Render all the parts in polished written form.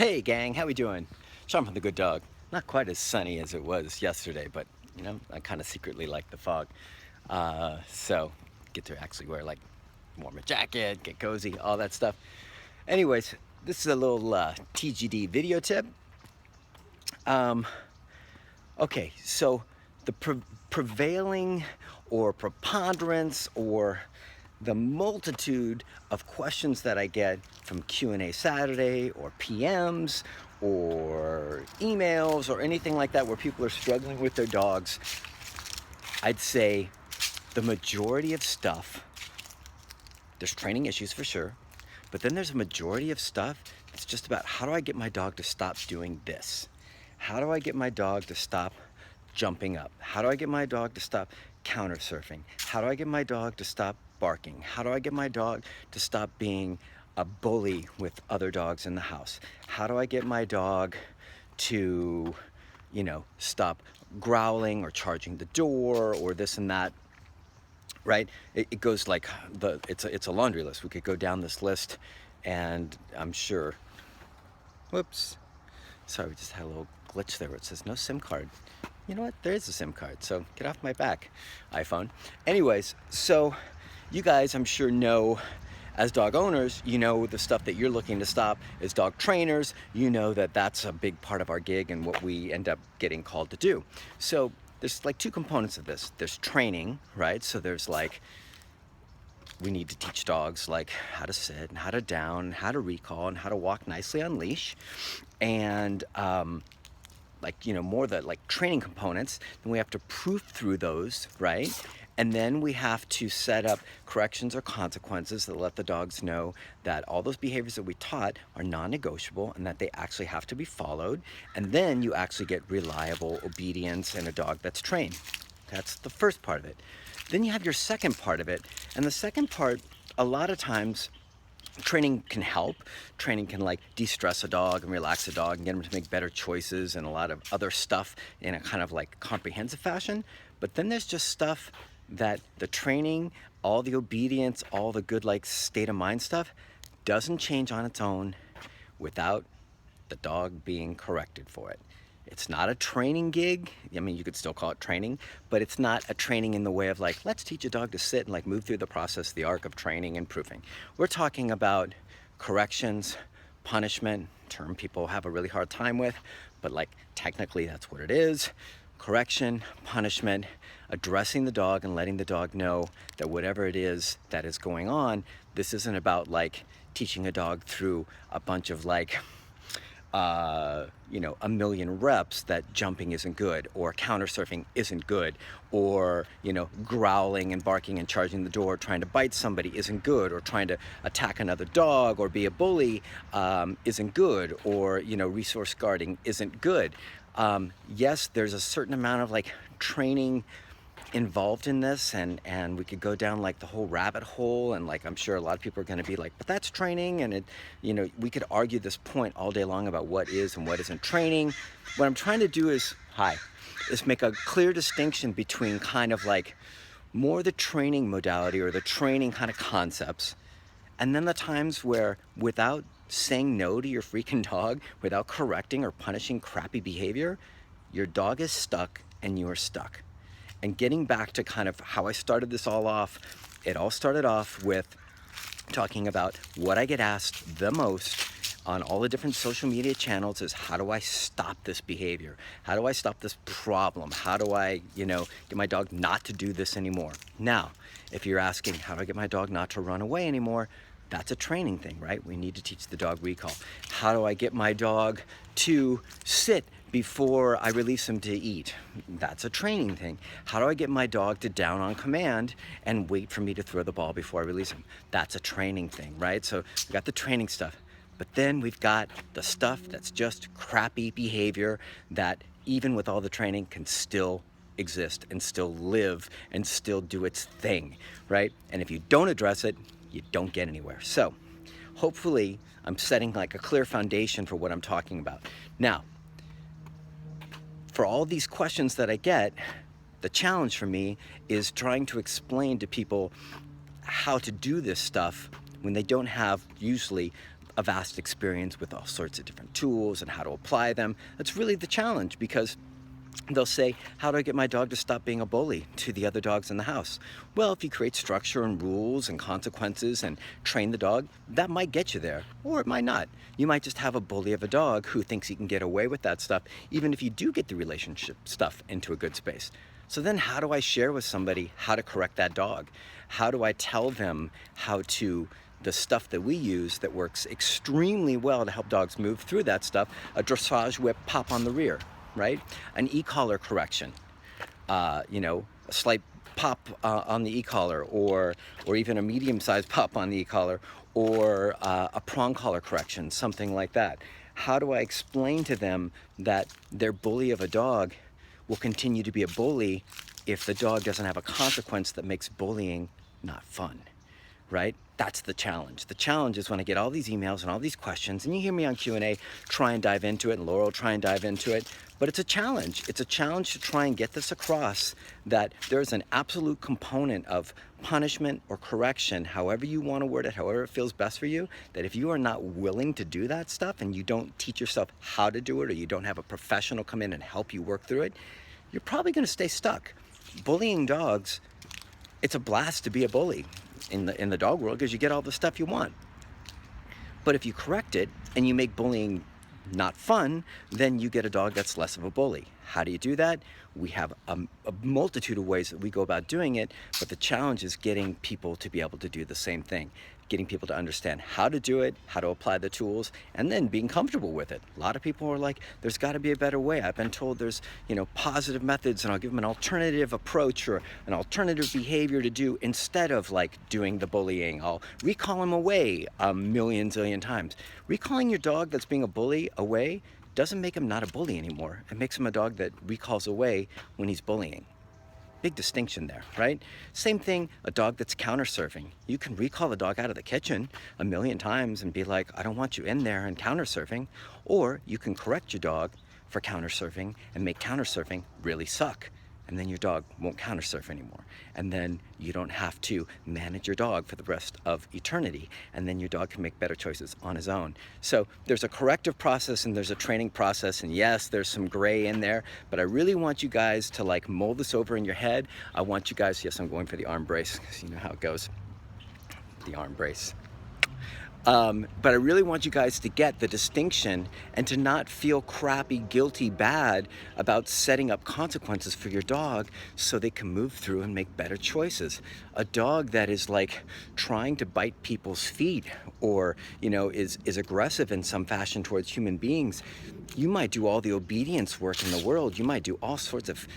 Hey gang, how we doing? Sean from The Good Dog. Not quite as sunny as it was yesterday, but you know, I kind of secretly like the fog. So get to actually wear like warmer jacket, get cozy, all that stuff. Anyways, this is a little TGD video tip. Okay, so the prevailing or preponderance or the multitude of questions that I get from Q&A Saturday or PMs or emails or anything like that where people are struggling with their dogs, I'd say the majority of stuff, there's training issues for sure, but then there's a majority of stuff that's just about how do I get my dog to stop doing this? How do I get my dog to stop jumping up? How do I get my dog to stop counter surfing? How do I get my dog to stop barking? How do I get my dog to stop being a bully with other dogs in the house? How do I get my dog to, stop growling or charging the door or this and that? Right? It goes like it's a laundry list. We could go down this list, and I'm sure. Whoops. Sorry, we just had a little glitch there where it says no SIM card. You know what? There is a SIM card, so get off my back, iPhone. Anyways, so you guys, I'm sure, know, as dog owners, you know the stuff that you're looking to stop. As dog trainers, you know that that's a big part of our gig and what we end up getting called to do. So there's like two components of this. There's training, right? So there's like, we need to teach dogs like how to sit and how to down, how to recall and how to walk nicely on leash. And more the like training components, then we have to proof through those, right? And then we have to set up corrections or consequences that let the dogs know that all those behaviors that we taught are non-negotiable and that they actually have to be followed. And then you actually get reliable obedience in a dog that's trained. That's the first part of it. Then you have your second part of it. And the second part, a lot of times, training can help. Training can like de-stress a dog and relax a dog and get them to make better choices and a lot of other stuff in a kind of like comprehensive fashion. But then there's just stuff that the training, all the obedience, all the good like state of mind stuff doesn't change on its own without the dog being corrected for it. It's not a training gig. I mean, you could still call it training, but it's not a training in the way of like, let's teach a dog to sit and like move through the process, the arc of training and proofing. We're talking about corrections, punishment, term people have a really hard time with, but like technically that's what it is. Correction, punishment, addressing the dog and letting the dog know that whatever it is that is going on, this isn't about like teaching a dog through a bunch of like, a million reps that jumping isn't good or counter surfing isn't good or, growling and barking and charging the door, trying to bite somebody isn't good or trying to attack another dog or be a bully isn't good or, resource guarding isn't good. Yes, there's a certain amount of like training involved in this and we could go down like the whole rabbit hole and like I'm sure a lot of people are going to be like, but that's training, and it we could argue this point all day long about what is and what isn't training. What I'm trying to do is make a clear distinction between kind of like more the training modality or the training kind of concepts, and then the times where without saying no to your freaking dog, without correcting or punishing crappy behavior, your dog is stuck and you are stuck. And getting back to kind of how I started this all off, it all started off with talking about what I get asked the most on all the different social media channels is how do I stop this behavior? How do I stop this problem? How do I, get my dog not to do this anymore? Now, if you're asking how do I get my dog not to run away anymore, that's a training thing, right? We need to teach the dog recall. How do I get my dog to sit before I release him to eat? That's a training thing. How do I get my dog to down on command and wait for me to throw the ball before I release him? That's a training thing, right? So we got the training stuff, but then we've got the stuff that's just crappy behavior that even with all the training can still exist and still live and still do its thing, right? And if you don't address it, you don't get anywhere. So hopefully I'm setting like a clear foundation for what I'm talking about. Now, for all these questions that I get, the challenge for me is trying to explain to people how to do this stuff when they don't have usually a vast experience with all sorts of different tools and how to apply them. That's really the challenge, because they'll say, how do I get my dog to stop being a bully to the other dogs in the house? Well, if you create structure and rules and consequences and train the dog, that might get you there, or it might not. You might just have a bully of a dog who thinks he can get away with that stuff, even if you do get the relationship stuff into a good space. So then how do I share with somebody how to correct that dog? How do I tell them the stuff that we use that works extremely well to help dogs move through that stuff, a dressage whip pop on the rear, right? An e-collar correction, a slight pop on the e-collar, or even a medium-sized pop on the e-collar, or a prong collar correction, something like that. How do I explain to them that their bully of a dog will continue to be a bully if the dog doesn't have a consequence that makes bullying not fun, right? That's the challenge. The challenge is when I get all these emails and all these questions, and you hear me on Q&A try and dive into it, and Laurel try and dive into it, but it's a challenge. It's a challenge to try and get this across, that there's an absolute component of punishment or correction, however you want to word it, however it feels best for you, that if you are not willing to do that stuff and you don't teach yourself how to do it, or you don't have a professional come in and help you work through it, you're probably going to stay stuck. Bullying dogs, it's a blast to be a bully in the dog world, because you get all the stuff you want. But if you correct it and you make bullying not fun, then you get a dog that's less of a bully. How do you do that? We have a multitude of ways that we go about doing it, but the challenge is getting people to be able to do the same thing. Getting people to understand how to do it, how to apply the tools, and then being comfortable with it. A lot of people are like, there's got to be a better way. I've been told there's, positive methods, and I'll give them an alternative approach or an alternative behavior to do instead of like doing the bullying. I'll recall him away a zillion times. Recalling your dog that's being a bully away doesn't make him not a bully anymore. It makes him a dog that recalls away when he's bullying. Big distinction there, right? Same thing, a dog that's counter surfing. You can recall the dog out of the kitchen a million times and be like, I don't want you in there and counter surfing. Or you can correct your dog for counter surfing and make counter surfing really suck. And then your dog won't counter surf anymore. And then you don't have to manage your dog for the rest of eternity. And then your dog can make better choices on his own. So there's a corrective process and there's a training process. And yes, there's some gray in there, but I really want you guys to like mold this over in your head. I want you guys, yes, I'm going for the arm brace, because you know how it goes. The arm brace. But I really want you guys to get the distinction and to not feel crappy, guilty, bad about setting up consequences for your dog so they can move through and make better choices. A dog that is like trying to bite people's feet, or, is aggressive in some fashion towards human beings, you might do all the obedience work in the world. You might do all sorts of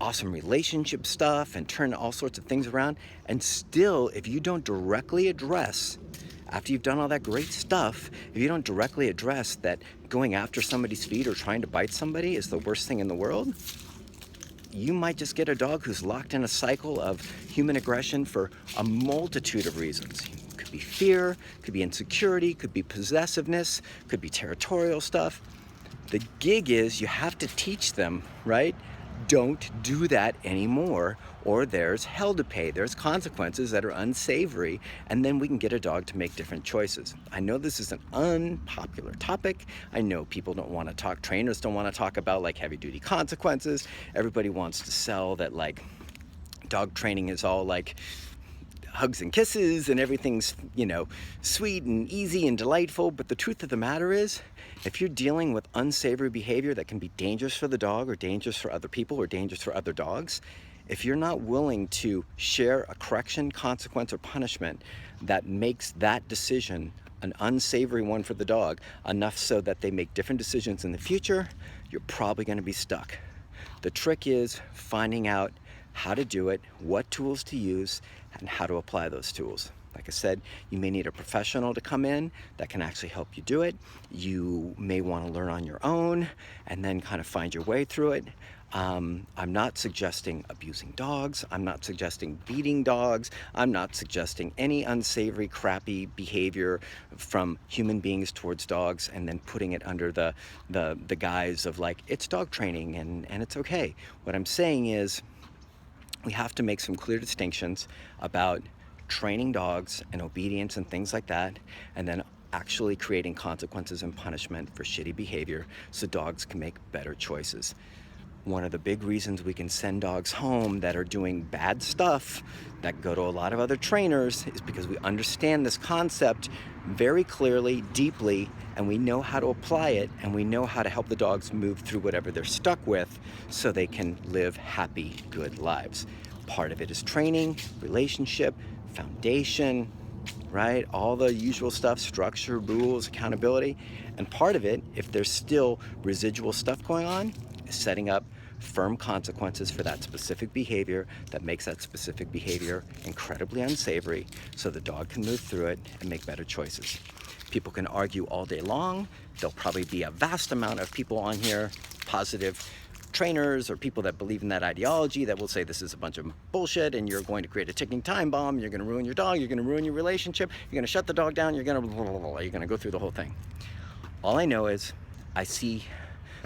awesome relationship stuff and turn all sorts of things around. And still, if you don't directly address, after you've done all that great stuff, if you don't directly address that going after somebody's feet or trying to bite somebody is the worst thing in the world, you might just get a dog who's locked in a cycle of human aggression for a multitude of reasons. Could be fear, could be insecurity, could be possessiveness, could be territorial stuff. The gig is you have to teach them, right? Don't do that anymore, or there's hell to pay. There's consequences that are unsavory, and then we can get a dog to make different choices. I know this is an unpopular topic. I know people don't want to talk, trainers don't want to talk about like heavy duty consequences. Everybody wants to sell that like dog training is all like hugs and kisses and everything's, sweet and easy and delightful. But the truth of the matter is, if you're dealing with unsavory behavior that can be dangerous for the dog or dangerous for other people or dangerous for other dogs, if you're not willing to share a correction, consequence, or punishment that makes that decision an unsavory one for the dog, enough so that they make different decisions in the future, you're probably going to be stuck. The trick is finding out how to do it, what tools to use, and how to apply those tools. Like I said, you may need a professional to come in that can actually help you do it. You may want to learn on your own and then kind of find your way through it. I'm not suggesting abusing dogs. I'm not suggesting beating dogs. I'm not suggesting any unsavory, crappy behavior from human beings towards dogs and then putting it under the guise of like, it's dog training and it's okay. What I'm saying is we have to make some clear distinctions about training dogs and obedience and things like that, and then actually creating consequences and punishment for shitty behavior so dogs can make better choices. One of the big reasons we can send dogs home that are doing bad stuff that go to a lot of other trainers is because we understand this concept very clearly, deeply, and we know how to apply it, and we know how to help the dogs move through whatever they're stuck with so they can live happy, good lives. Part of it is training, relationship, foundation, right? All the usual stuff, structure, rules, accountability. And part of it, if there's still residual stuff going on, is setting up firm consequences for that specific behavior that makes that specific behavior incredibly unsavory so the dog can move through it and make better choices. People can argue all day long. There'll probably be a vast amount of people on here, positive trainers or people that believe in that ideology, that will say this is a bunch of bullshit and you're going to create a ticking time bomb, you're going to ruin your dog, you're going to ruin your relationship, you're going to shut the dog down, you're going to go through the whole thing. All I know is I see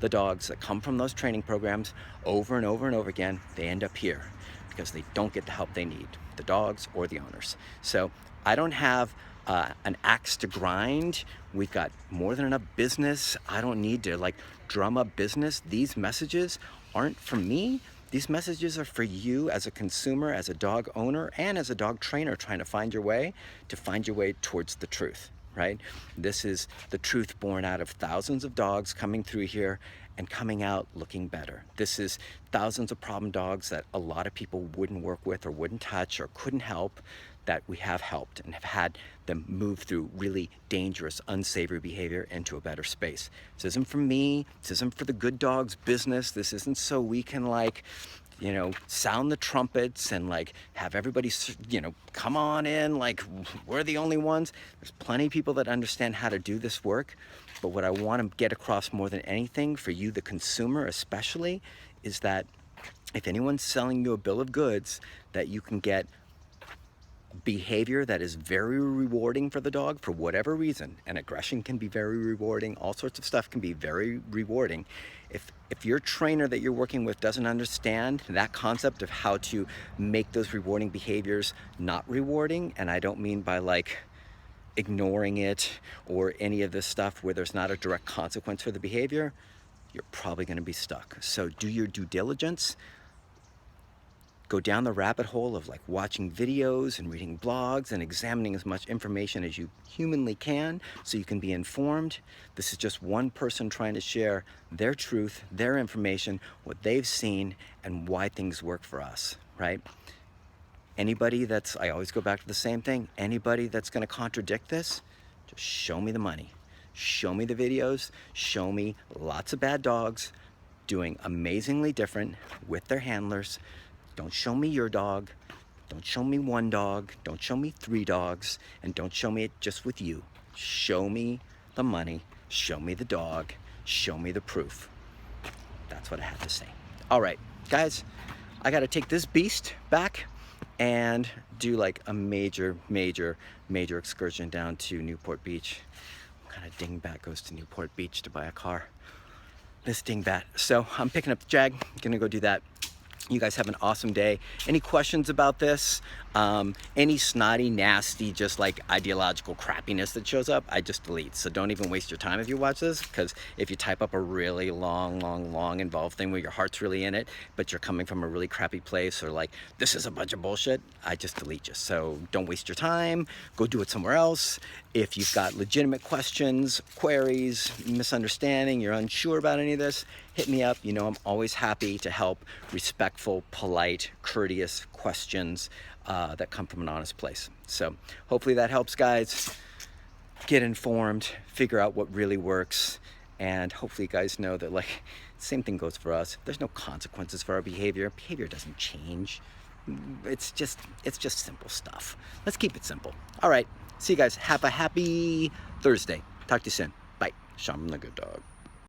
the dogs that come from those training programs over and over and over again, they end up here because they don't get the help they need, the dogs or the owners. So I don't have an axe to grind. We've got more than enough business. I don't need to like drum up business. These messages aren't for me. These messages are for you as a consumer, as a dog owner, and as a dog trainer trying to find your way towards the truth, right? This is the truth born out of thousands of dogs coming through here and coming out looking better. This is thousands of problem dogs that a lot of people wouldn't work with or wouldn't touch or couldn't help, that we have helped and have had them move through really dangerous, unsavory behavior into a better space. This isn't for me. This isn't for the good dogs business. This isn't so we can like, you know, sound the trumpets and like have everybody, you know, come on in, like we're the only ones. There's plenty of people that understand how to do this work. But what I want to get across more than anything for you, the consumer especially, is that if anyone's selling you a bill of goods that you can get behavior that is very rewarding for the dog for whatever reason, and aggression can be very rewarding, all sorts of stuff can be very rewarding. If your trainer that you're working with doesn't understand that concept of how to make those rewarding behaviors not rewarding, and I don't mean by like ignoring it or any of this stuff where there's not a direct consequence for the behavior, you're probably going to be stuck. So do your due diligence. Go down the rabbit hole of like watching videos and reading blogs and examining as much information as you humanly can so you can be informed. This is just one person trying to share their truth, their information, what they've seen, and why things work for us, right? Anybody that's, I always go back to the same thing, anybody that's going to contradict this, just show me the money. Show me the videos. Show me lots of bad dogs doing amazingly different with their handlers. Don't show me your dog, don't show me one dog, don't show me 3 dogs, and don't show me it just with you. Show me the money, show me the dog, show me the proof. That's what I have to say. All right, guys, I gotta take this beast back and do like a major excursion down to Newport Beach. What kind of dingbat goes to Newport Beach to buy a car? This dingbat. So I'm picking up the Jag, gonna go do that. You guys have an awesome day. Any questions about this? Any snotty, nasty, just like ideological crappiness that shows up, I just delete. So don't even waste your time if you watch this, because if you type up a really long involved thing where your heart's really in it, but you're coming from a really crappy place, or like, this is a bunch of bullshit, I just delete you. So don't waste your time. Go do it somewhere else. If you've got legitimate questions, queries, misunderstanding, you're unsure about any of this, hit me up. You know, I'm always happy to help respectful, polite, courteous questions that come from an honest place. So hopefully that helps, guys. Get informed, figure out what really works, and hopefully you guys know that like same thing goes for us. There's no consequences for our behavior. Behavior doesn't change. It's just simple stuff. Let's keep it simple. All right. See you guys. Have a happy Thursday. Talk to you soon. Bye. Sean from the Good Dog.